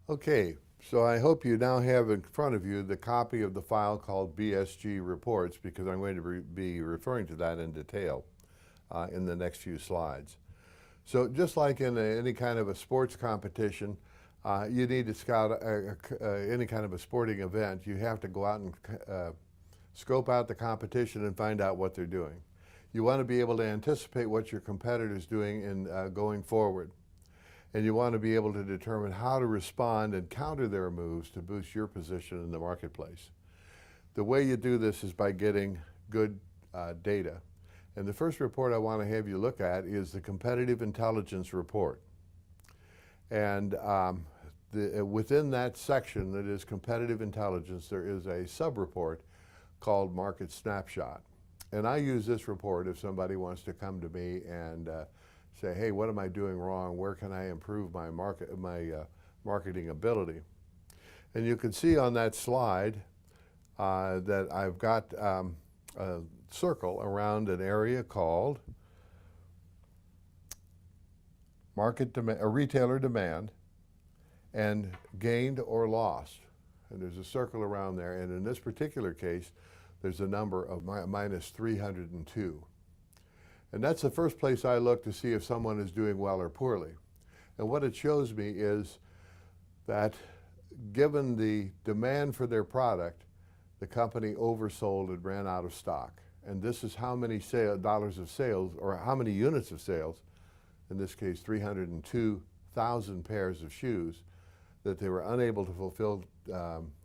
Okay, so I hope you now have in front of you the copy of the file called BSG Reports, because I'm going to be referring to that in detail in the next few slides. So just like in any kind of a sports competition, you need to scout any kind of a sporting event. You have to go out and scope out the competition and find out what they're doing. You want to be able to anticipate what your competitor's doing in going forward. And you want to be able to determine how to respond and counter their moves to boost your position in the marketplace. The way you do this is by getting good data. And the first report I want to have you look at is the Competitive Intelligence Report. And within that section that is competitive intelligence, there is a sub-report called Market Snapshot. And I use this report if somebody wants to come to me and say, hey, what am I doing wrong? Where can I improve my marketing ability? And you can see on that slide that I've got a circle around an area called retailer demand and gained or lost. And there's a circle around there. And in this particular case, there's a number of minus 302. And that's the first place I look to see if someone is doing well or poorly. And what it shows me is that given the demand for their product, the company oversold and ran out of stock. And this is how many dollars of sales, or how many units of sales, in this case 302,000 pairs of shoes, that they were unable to fulfill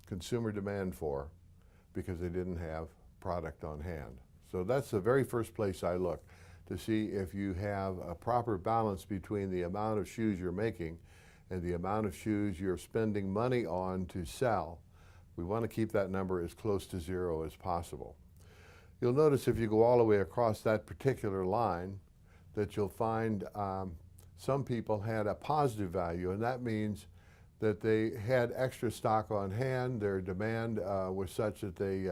consumer demand for because they didn't have product on hand. So that's the very first place I look, to see if you have a proper balance between the amount of shoes you're making and the amount of shoes you're spending money on to sell. We want to keep that number as close to zero as possible. You'll notice if you go all the way across that particular line that you'll find some people had a positive value, and that means that they had extra stock on hand. Their demand was such that they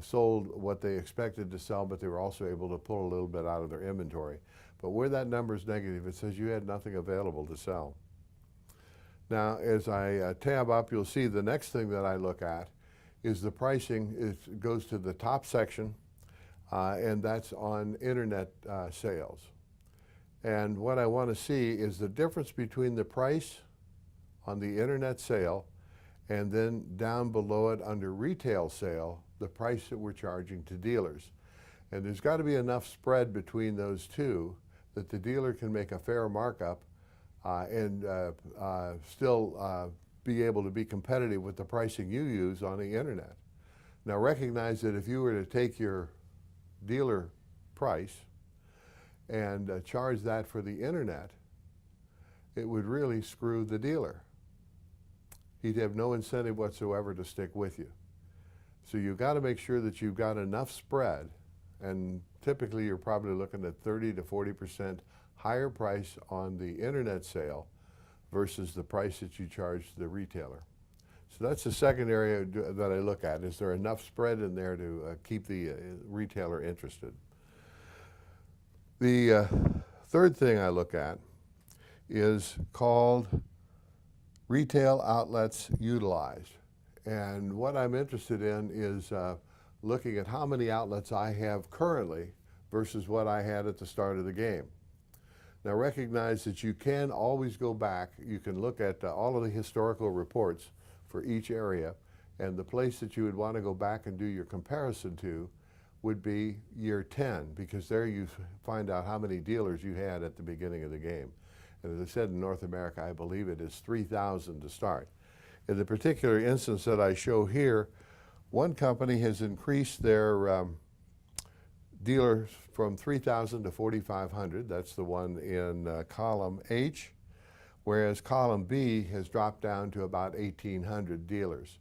sold what they expected to sell, but they were also able to pull a little bit out of their inventory. But where that number is negative, it says you had nothing available to sell. Now, as I tab up, you'll see the next thing that I look at is the pricing. It goes to the top section, and that's on internet sales. And what I want to see is the difference between the price on the internet sale and then down below it under retail sale, the price that we're charging to dealers. And there's got to be enough spread between those two that the dealer can make a fair markup and still be able to be competitive with the pricing you use on the internet. Now recognize that if you were to take your dealer price and charge that for the internet, it would really screw the dealer. He'd have no incentive whatsoever to stick with you. So you've got to make sure that you've got enough spread, and typically you're probably looking at 30 to 40% higher price on the internet sale versus the price that you charge the retailer. So that's the second area that I look at. Is there enough spread in there to keep the retailer interested? The third thing I look at is called retail outlets utilized. And what I'm interested in is looking at how many outlets I have currently versus what I had at the start of the game. Now recognize that you can always go back. You can look at all of the historical reports for each area, and the place that you would want to go back and do your comparison to would be year 10, because there you find out how many dealers you had at the beginning of the game. And as I said, in North America, I believe it is 3,000 to start. In the particular instance that I show here, one company has increased their dealers from 3,000 to 4,500. That's the one in column H, whereas column B has dropped down to about 1,800 dealers.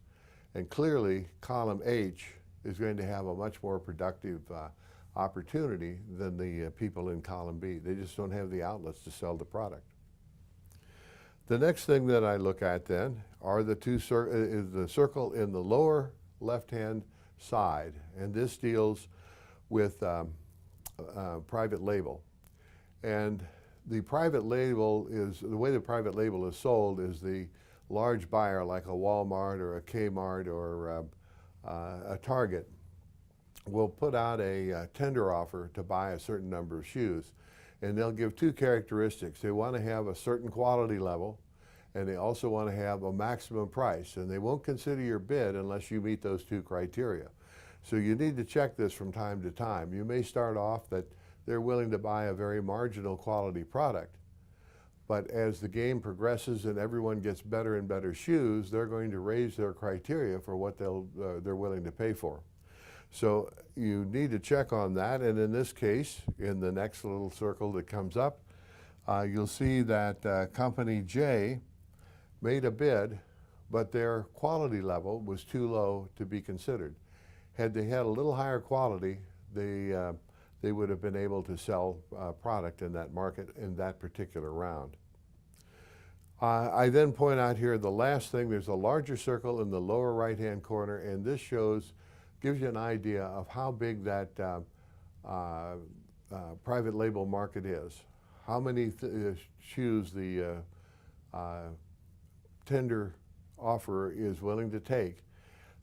And clearly, column H is going to have a much more productive opportunity than the people in column B. They just don't have the outlets to sell the product. The next thing that I look at then are the the circle in the lower left-hand side, and this deals with private label. And the private label is, the way the private label is sold is the large buyer like a Walmart or a Kmart or a Target will put out a tender offer to buy a certain number of shoes. And they'll give two characteristics. They want to have a certain quality level, and they also want to have a maximum price. And they won't consider your bid unless you meet those two criteria. So you need to check this from time to time. You may start off that they're willing to buy a very marginal quality product, but as the game progresses and everyone gets better and better shoes, they're going to raise their criteria for what they're willing to pay for. So you need to check on that, and in this case, in the next little circle that comes up, you'll see that Company J made a bid, but their quality level was too low to be considered. Had they had a little higher quality, they would have been able to sell product in that market in that particular round. I then point out here the last thing, there's a larger circle in the lower right-hand corner, and this gives you an idea of how big that private label market is. How many shoes the tender offerer is willing to take,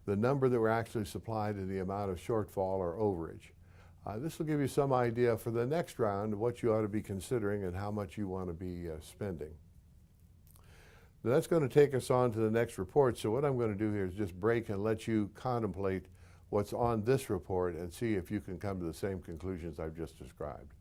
the number that were actually supplied, and the amount of shortfall or overage. This will give you some idea for the next round of what you ought to be considering and how much you want to be spending. Now that's going to take us on to the next report. So what I'm going to do here is just break and let you contemplate what's on this report and see if you can come to the same conclusions I've just described.